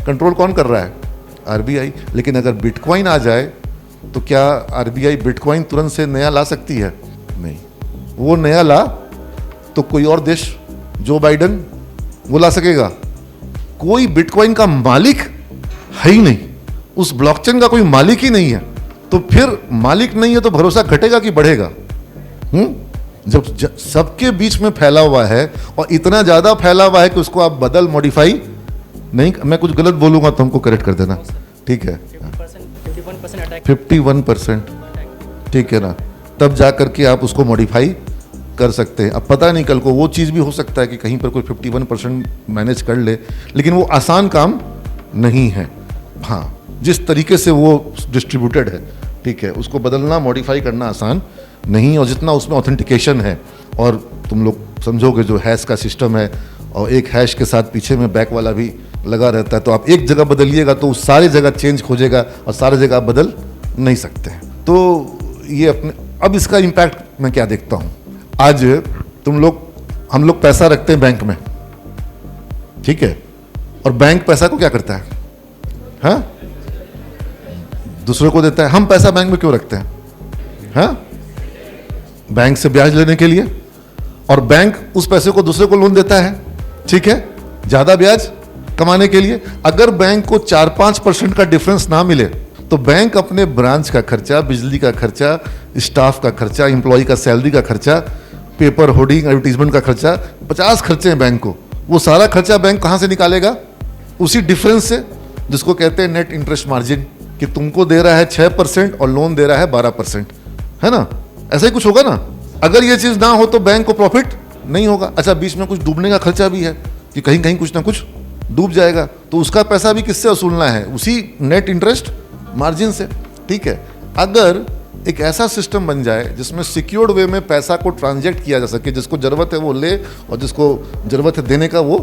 कंट्रोल कौन कर रहा है, आरबीआई। लेकिन अगर बिटकॉइन आ जाए तो क्या आरबीआई बिटकॉइन तुरंत से नया ला सकती है? नहीं। वो नया ला तो कोई और देश, जो बाइडन, वो ला सकेगा? कोई बिटकॉइन का मालिक है ही नहीं, उस ब्लॉकचेन का कोई मालिक ही नहीं है। तो फिर मालिक नहीं है तो भरोसा घटेगा कि बढ़ेगा? जब सबके बीच में फैला हुआ है, और इतना ज्यादा फैला हुआ है कि उसको आप बदल मॉडिफाई नहीं, मैं कुछ गलत बोलूंगा तो हमको करेक्ट कर देना, ठीक है? 51%, ठीक है ना? तब जा करके आप उसको मॉडिफाई कर सकते हैं। अब पता नहीं कल को वो चीज़ भी हो सकता है कि कहीं पर कोई 51% मैनेज कर ले, लेकिन वो आसान काम नहीं है। हाँ, जिस तरीके से वो डिस्ट्रीब्यूटेड है, ठीक है, उसको बदलना, मॉडिफाई करना आसान नहीं, और जितना उसमें ऑथेंटिकेशन है, और तुम लोग समझोगे जो हैश का सिस्टम है, और एक हैश के साथ पीछे में बैक वाला भी लगा रहता है, तो आप एक जगह बदलिएगा तो उस सारे जगह चेंज खोजेगा, और सारे जगह आप बदल नहीं सकते हैं। तो ये अपने, अब इसका इम्पैक्ट मैं क्या देखता हूँ, आज हम लोग पैसा रखते हैं बैंक में, ठीक है, और बैंक पैसा को क्या करता है? हाँ, दूसरे को देता है। हम पैसा बैंक में क्यों रखते हैं? हाँ, बैंक से ब्याज लेने के लिए, और बैंक उस पैसे को दूसरे को लोन देता है, ठीक है, ज्यादा ब्याज कमाने के लिए। अगर बैंक को 4-5% का डिफरेंस ना मिले तो बैंक अपने ब्रांच का खर्चा, बिजली का खर्चा, स्टाफ का खर्चा, एम्प्लॉय का सैलरी का खर्चा, पेपर होर्डिंग, एडवर्टीजमेंट का खर्चा, 50 खर्चे हैं बैंक को, वो सारा खर्चा बैंक कहां से निकालेगा? उसी डिफरेंस से, जिसको कहते हैं नेट इंटरेस्ट मार्जिन, कि तुमको दे रहा है 6% और लोन दे रहा है 12%, है ना? ऐसा ही कुछ होगा ना। अगर ये चीज ना हो तो बैंक को प्रॉफिट नहीं होगा। अच्छा, बीच में कुछ डूबने का खर्चा भी है कि कहीं कहीं कुछ ना कुछ डूब जाएगा, तो उसका पैसा भी किससे वसूलना है? उसी नेट इंटरेस्ट मार्जिन से, ठीक है। अगर एक ऐसा सिस्टम बन जाए जिसमें सिक्योर्ड वे में पैसा को ट्रांजैक्ट किया जा सके, जिसको जरूरत है वो ले और जिसको जरूरत है देने का वो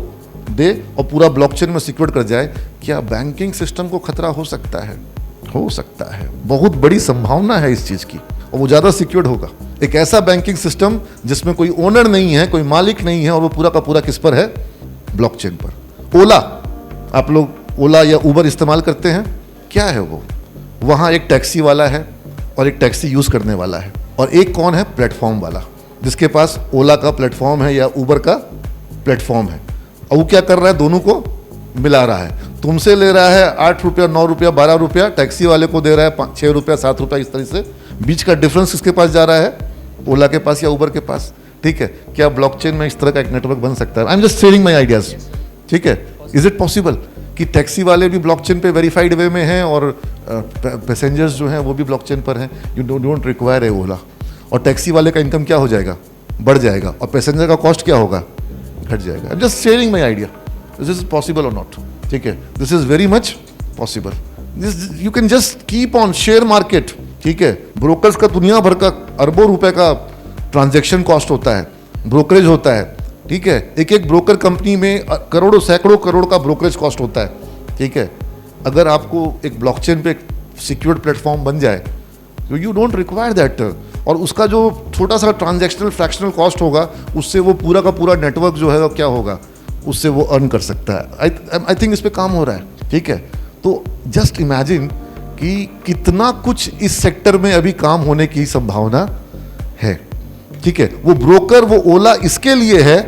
दे, और पूरा ब्लॉकचेन में सिक्योर्ड कर जाए, क्या बैंकिंग सिस्टम को खतरा हो सकता है? हो सकता है, बहुत बड़ी संभावना है इस चीज की, और वो ज्यादा सिक्योर्ड होगा। एक ऐसा बैंकिंग सिस्टम जिसमें कोई ओनर नहीं है, कोई मालिक नहीं है, और वो पूरा का पूरा किस पर है? ब्लॉकचेन पर। ओला आप लोग ओला या उबर इस्तेमाल करते हैं, क्या है वो? वहाँ एक टैक्सी वाला है और एक टैक्सी यूज़ करने वाला है, और एक कौन है? प्लेटफॉर्म वाला, जिसके पास ओला का प्लेटफॉर्म है या उबर का प्लेटफॉर्म है। और वो क्या कर रहा है? दोनों को मिला रहा है। तुमसे ले रहा है 8 रुपया, 9 रुपया, 12 रुपया, टैक्सी वाले को दे रहा है 6 रुपया, 7 रुपया। इस तरह से बीच का डिफरेंस किसके पास जा रहा है? ओला के पास या उबर के पास। ठीक है, क्या ब्लॉकचेन में इस तरह का एक नेटवर्क बन सकता है? I am just sharing my ideas. ठीक है, इज इट पॉसिबल कि टैक्सी वाले भी ब्लॉकचेन पे वेरीफाइड वे में हैं और पैसेंजर्स जो हैं वो भी ब्लॉकचेन पर हैं? यू डोंट रिक्वायर ए ओला, और टैक्सी वाले का इनकम क्या हो जाएगा? बढ़ जाएगा, और पैसेंजर का कॉस्ट क्या होगा? घट जाएगा। I am just sharing my idea, this is possible और नॉट। ठीक है, this is very much possible. This you can just keep on share market. ठीक है, ब्रोकर्स का दुनिया भर का अरबों रुपए का ट्रांजैक्शन कॉस्ट होता है, ब्रोकरेज होता है। ठीक है, एक एक ब्रोकर कंपनी में करोड़ों सैकड़ों करोड़ का ब्रोकरेज कॉस्ट होता है। ठीक है, अगर आपको एक ब्लॉकचेन पे सिक्योर्ड प्लेटफॉर्म बन जाए तो यू डोंट रिक्वायर दैट, और उसका जो छोटा सा ट्रांजैक्शनल फ्रैक्शनल कॉस्ट होगा उससे वो पूरा का पूरा नेटवर्क जो है वो क्या होगा, उससे वो अर्न कर सकता है। आई थिंक इस पे काम हो रहा है। ठीक है, तो जस्ट इमेजिन कि कितना कुछ इस सेक्टर में अभी काम होने की संभावना है। ठीक है, वो ब्रोकर, वो ओला इसके लिए है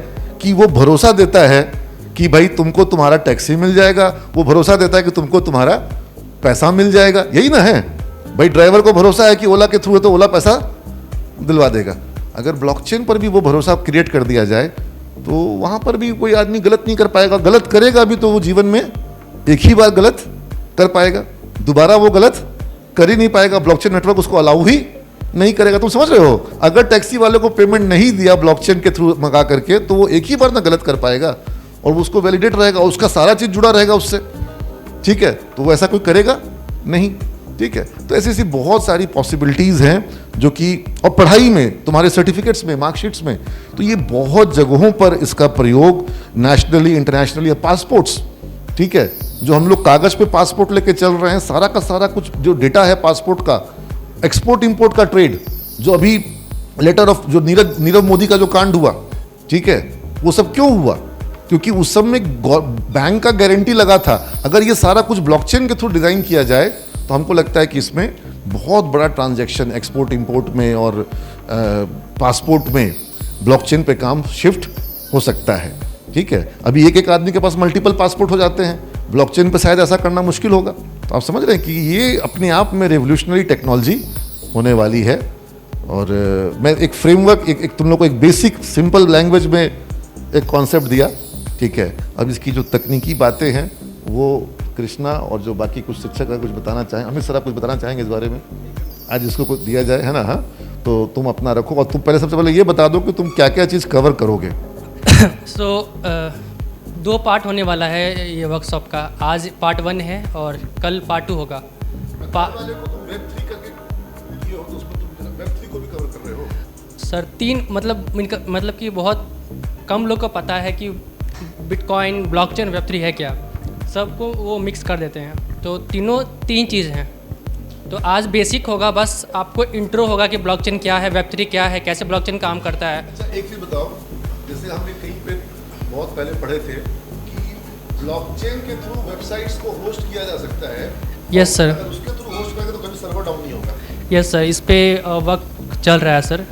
कि वो भरोसा देता है कि भाई तुमको तुम्हारा टैक्सी मिल जाएगा, वो भरोसा देता है कि तुमको तुम्हारा पैसा मिल जाएगा। यही ना है भाई, ड्राइवर को भरोसा है कि ओला के थ्रू है तो ओला पैसा दिलवा देगा। अगर ब्लॉकचेन पर भी वो भरोसा क्रिएट कर दिया जाए तो वहां पर भी कोई आदमी गलत नहीं कर पाएगा। गलत करेगा भी तो वो जीवन में एक ही बार गलत कर पाएगा, दोबारा वो गलत कर ही नहीं पाएगा। ब्लॉकचेन नेटवर्क उसको अलाउ ही नहीं करेगा। तुम समझ रहे हो? अगर टैक्सी वाले को पेमेंट नहीं दिया ब्लॉकचेन के थ्रू मंगा करके, तो वो एक ही बार ना गलत कर पाएगा और उसको वैलिडेट रहेगा, उसका सारा चीज जुड़ा रहेगा उससे। ठीक है, तो वो ऐसा कोई करेगा नहीं। ठीक है, तो ऐसी ऐसी बहुत सारी पॉसिबिलिटीज हैं जो कि, और पढ़ाई में, तुम्हारे सर्टिफिकेट्स में, मार्कशीट्स में, तो ये बहुत जगहों पर इसका प्रयोग नेशनली, इंटरनेशनली, पासपोर्ट्स। ठीक है, जो हम लोग कागज पे पासपोर्ट लेके चल रहे हैं, सारा का सारा कुछ जो डेटा है पासपोर्ट का, एक्सपोर्ट इंपोर्ट का ट्रेड, जो अभी लेटर ऑफ जो नीरव मोदी का जो कांड हुआ, ठीक है, वो सब क्यों हुआ? क्योंकि उस सब में बैंक का गारंटी लगा था। अगर ये सारा कुछ ब्लॉकचेन के थ्रू डिजाइन किया जाए तो हमको लगता है कि इसमें बहुत बड़ा ट्रांजैक्शन एक्सपोर्ट इंपोर्ट में और पासपोर्ट में ब्लॉकचेन पे काम शिफ्ट हो सकता है। ठीक है, अभी एक एक आदमी के पास मल्टीपल पासपोर्ट हो जाते हैं, ब्लॉकचेन पे शायद ऐसा करना मुश्किल होगा। तो आप समझ रहे हैं कि ये अपने आप में रेवोल्यूशनरी टेक्नोलॉजी होने वाली है। और मैं एक फ्रेमवर्क, एक तुम लोग को एक बेसिक सिंपल लैंग्वेज में एक कॉन्सेप्ट दिया। ठीक है, अब इसकी जो तकनीकी बातें हैं वो कृष्णा और जो बाकी कुछ शिक्षक है कुछ बताना चाहें। अमित सर, आप कुछ बताना चाहेंगे इस बारे में? आज इसको कुछ दिया जाए, है ना? हाँ, तो तुम अपना रखो और तुम पहले सबसे पहले ये बता दो कि तुम क्या क्या चीज़ कवर करोगे। दो पार्ट होने वाला है ये वर्कशॉप का। आज पार्ट 1 है और कल पार्ट 2 होगा। सर 3 मतलब कि बहुत कम लोग को पता है कि बिटकॉइन, ब्लॉकचेन, वेब3 है क्या। सबको वो मिक्स कर देते हैं। तो तीन चीज़ हैं। तो आज बेसिक होगा, बस आपको इंट्रो होगा कि ब्लॉकचेन क्या है, वेब3 क्या है, कैसे ब्लॉकचेन काम करता है। अच्छा, एक चीज़ बताओ, जैसे हमने कहीं पे बहुत पहले पढ़े थे कि ब्लॉकचेन के थ्रू वेबसाइट्स को होस्ट किया जा सकता है। Yes sir. अगर उसके थ्रू होस्ट करेंगे तो कभी सर्वर डाउन नहीं होगा। यस सर, इस पे वर्क चल रहा है सर।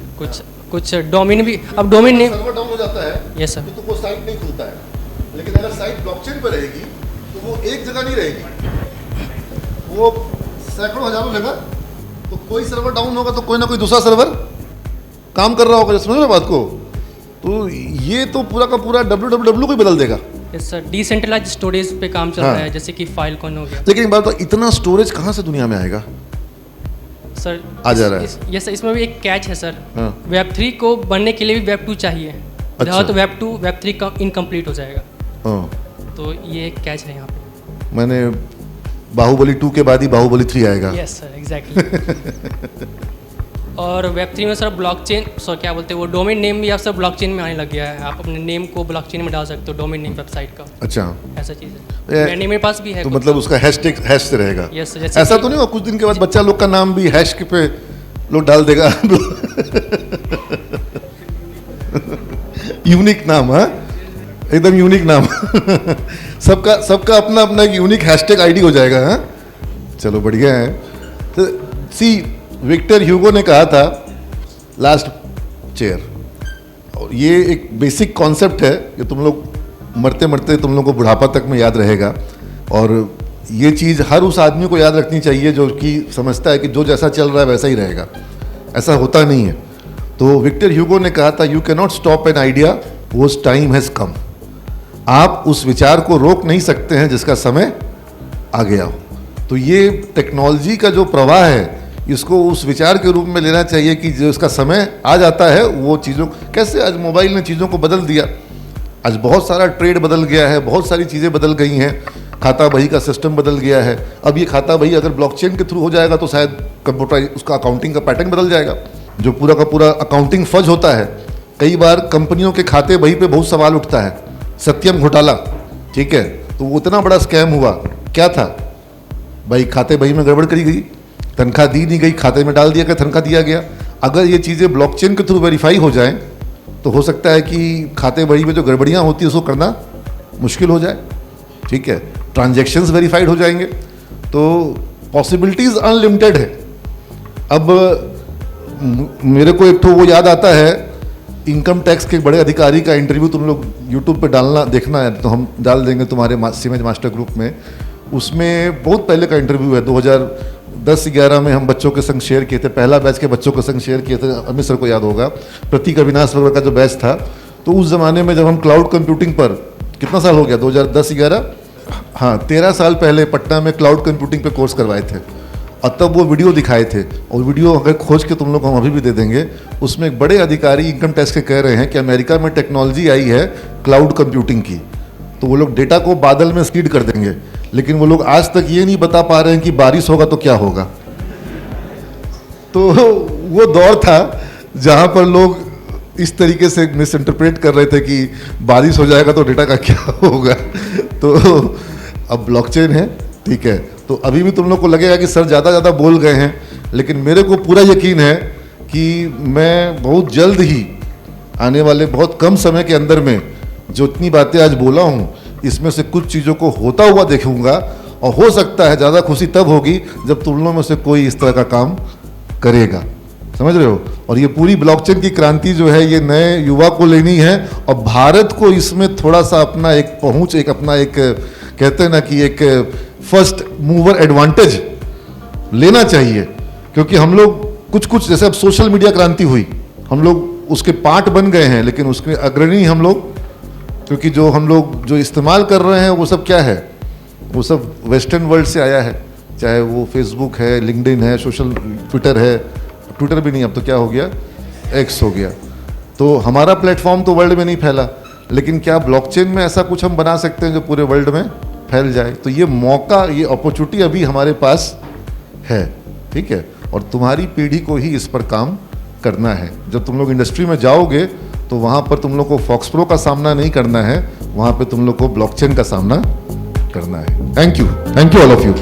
कुछ डोमेन भी, अब डोमेन नेम सर्वर डाउन हो जाता है। Yes sir. तो वो साइट नहीं खुलता है, लेकिन अगर साइट ब्लॉकचेन पर रहेगी तो वो एक जगह नहीं रहेगी, वो सैकड़ों हजारों जगह। तो कोई सर्वर डाउन होगा तो कोई ना कोई दूसरा सर्वर काम कर रहा होगा। समझ रहे हो बात को? तो ये तो पूरा का पूरा www को ही बदल देगा। यस सर, डिसेंट्रलाइज स्टोरेज पे काम चल रहा है, जैसे कि फाइलकॉन हो गया। लेकिन एक बात तो, इतना स्टोरेज कहाँ से दुनिया में आएगा? सर आ जा रहा है। यस सर, इसमें भी एक कैच है सर। हाँ। वेब3 को बनने के लिए भी वेब2 चाहिए। अच्छा। तो वेब2 वेब3 का इनकम्प्लीट हो जाएगा। हाँ। तो ये एक कैच है यहाँ पे। मैंने बाहुबली 2 के बाद ही बाहुबली 3 आएगा। Yes sir, exactly. और वेब3 में सर ब्लॉकचेन, सर क्या बोलते हैं वो, डोमेन नेम भी आप सर ब्लॉकचेन में आने लग गया है। आप अपने नेम को ब्लॉकचेन में डाल सकते हो, डोमेन नेम वेबसाइट का। अच्छा, ऐसा चीज़ है। मेरे पास भी है। तो मतलब उसका हैश से रहेगा। Yes sir. ऐसा तो नहीं हुआ कुछ दिन के बाद बच्चा लोग का नाम भी हैश के पे लोग डाल देगा? यूनिक नाम। हाँ, एकदम यूनिक नाम सबका अपना अपना एक यूनिक हैशटैग आईडी हो जाएगा। हाँ, चलो बढ़िया है। तो सी विक्टर ह्यूगो ने कहा था लास्ट चेयर, और ये एक बेसिक कॉन्सेप्ट है कि तुम लोग मरते मरते तुम लोग को बुढ़ापा तक में याद रहेगा। और ये चीज़ हर उस आदमी को याद रखनी चाहिए जो कि समझता है कि जो जैसा चल रहा है वैसा ही रहेगा। ऐसा होता नहीं है। तो विक्टर ह्यूगो ने कहा था, you can not stop an idea whose time has come. आप उस विचार को रोक नहीं सकते हैं जिसका समय आ गया हो। तो ये टेक्नोलॉजी का जो प्रवाह है इसको उस विचार के रूप में लेना चाहिए कि जो इसका समय आ जाता है वो चीज़ों, कैसे आज मोबाइल ने चीज़ों को बदल दिया। आज बहुत सारा ट्रेड बदल गया है, बहुत सारी चीज़ें बदल गई हैं, खाता बही का सिस्टम बदल गया है। अब ये खाता बही अगर ब्लॉकचेन के थ्रू हो जाएगा तो शायद कंप्यूटर उसका अकाउंटिंग का पैटर्न बदल जाएगा। जो पूरा का पूरा अकाउंटिंग फज होता है, कई बार कंपनियों के खाते बही पे बहुत सवाल उठता है। सत्यम घोटाला, ठीक है, तो वो इतना बड़ा स्कैम हुआ, क्या था भाई, खाते बही में गड़बड़ करी गई, तनख्वाह दी नहीं गई, खाते में डाल दिया गया, तनख्वाह दिया गया। अगर ये चीज़ें ब्लॉकचेन के थ्रू वेरीफाई हो जाएं तो हो सकता है कि खाते बही में जो गड़बड़ियाँ होती है उसको करना मुश्किल हो जाए, ठीक है। ट्रांजैक्शंस वेरीफाइड हो जाएंगे, तो पॉसिबिलिटीज़ अनलिमिटेड है। अब मेरे को एक तो वो याद आता है, इनकम टैक्स के बड़े अधिकारी का इंटरव्यू तुम लोग यूट्यूब पे डालना देखना है तो हम डाल देंगे तुम्हारे सीमेज मास्टर ग्रुप में। उसमें बहुत पहले का इंटरव्यू है, 2010-11 में हम बच्चों के संग शेयर किए थे, पहला बैच के बच्चों के संग शेयर किए थे। अमित सर को याद होगा, प्रतीक अविनाश वगैरह का जो बैच था। तो उस ज़माने में जब हम क्लाउड कंप्यूटिंग पर, कितना साल हो गया, 2010-11, हाँ 13 साल पहले पटना में क्लाउड कंप्यूटिंग पे कोर्स करवाए थे। और तब वो वीडियो दिखाए थे, और वीडियो अगर खोज के तुम लोग हम अभी भी दे देंगे। उसमें एक बड़े अधिकारी इनकम टैक्स के कह रहे हैं कि अमेरिका में टेक्नोलॉजी आई है क्लाउड कंप्यूटिंग की, तो वो लोग डेटा को बादल में स्पीड कर देंगे, लेकिन वो लोग आज तक ये नहीं बता पा रहे हैं कि बारिश होगा तो क्या होगा। तो वो दौर था जहाँ पर लोग इस तरीके से मिस इंटरप्रेट कर रहे थे कि बारिश हो जाएगा तो डेटा का क्या होगा। तो अब ब्लॉकचेन है, ठीक है, तो अभी भी तुम लोग को लगेगा कि सर ज़्यादा बोल गए हैं, लेकिन मेरे को पूरा यकीन है कि मैं बहुत जल्द ही आने वाले बहुत कम समय के अंदर में जो इतनी बातें आज बोला हूँ इसमें से कुछ चीज़ों को होता हुआ देखूंगा। और हो सकता है ज़्यादा खुशी तब होगी जब तुम लोगों में से कोई इस तरह का काम करेगा, समझ रहे हो। और ये पूरी ब्लॉकचेन की क्रांति जो है ये नए युवा को लेनी है, और भारत को इसमें थोड़ा सा अपना एक पहुंच, एक अपना एक कहते हैं ना कि एक फर्स्ट मूवर एडवांटेज लेना चाहिए। क्योंकि हम लोग कुछ जैसे अब सोशल मीडिया क्रांति हुई, हम लोग उसके पार्ट बन गए हैं, लेकिन उसके अग्रणी हम लोग, क्योंकि जो हम लोग जो इस्तेमाल कर रहे हैं वो सब क्या है, वो सब वेस्टर्न वर्ल्ड से आया है। चाहे वो फेसबुक है, लिंक्डइन है, सोशल ट्विटर है, ट्विटर भी नहीं अब तो क्या हो गया, एक्स हो गया। तो हमारा प्लेटफॉर्म तो वर्ल्ड में नहीं फैला, लेकिन क्या ब्लॉकचेन में ऐसा कुछ हम बना सकते हैं जो पूरे वर्ल्ड में फैल जाए। तो ये मौका, ये अपॉर्चुनिटी अभी हमारे पास है, ठीक है। और तुम्हारी पीढ़ी को ही इस पर काम करना है। जब तुम लोग इंडस्ट्री में जाओगे तो वहाँ पर तुम लोग को फॉक्स प्रो का सामना नहीं करना है, वहाँ पे तुम लोग को ब्लॉकचेन का सामना करना है। Thank you all of you.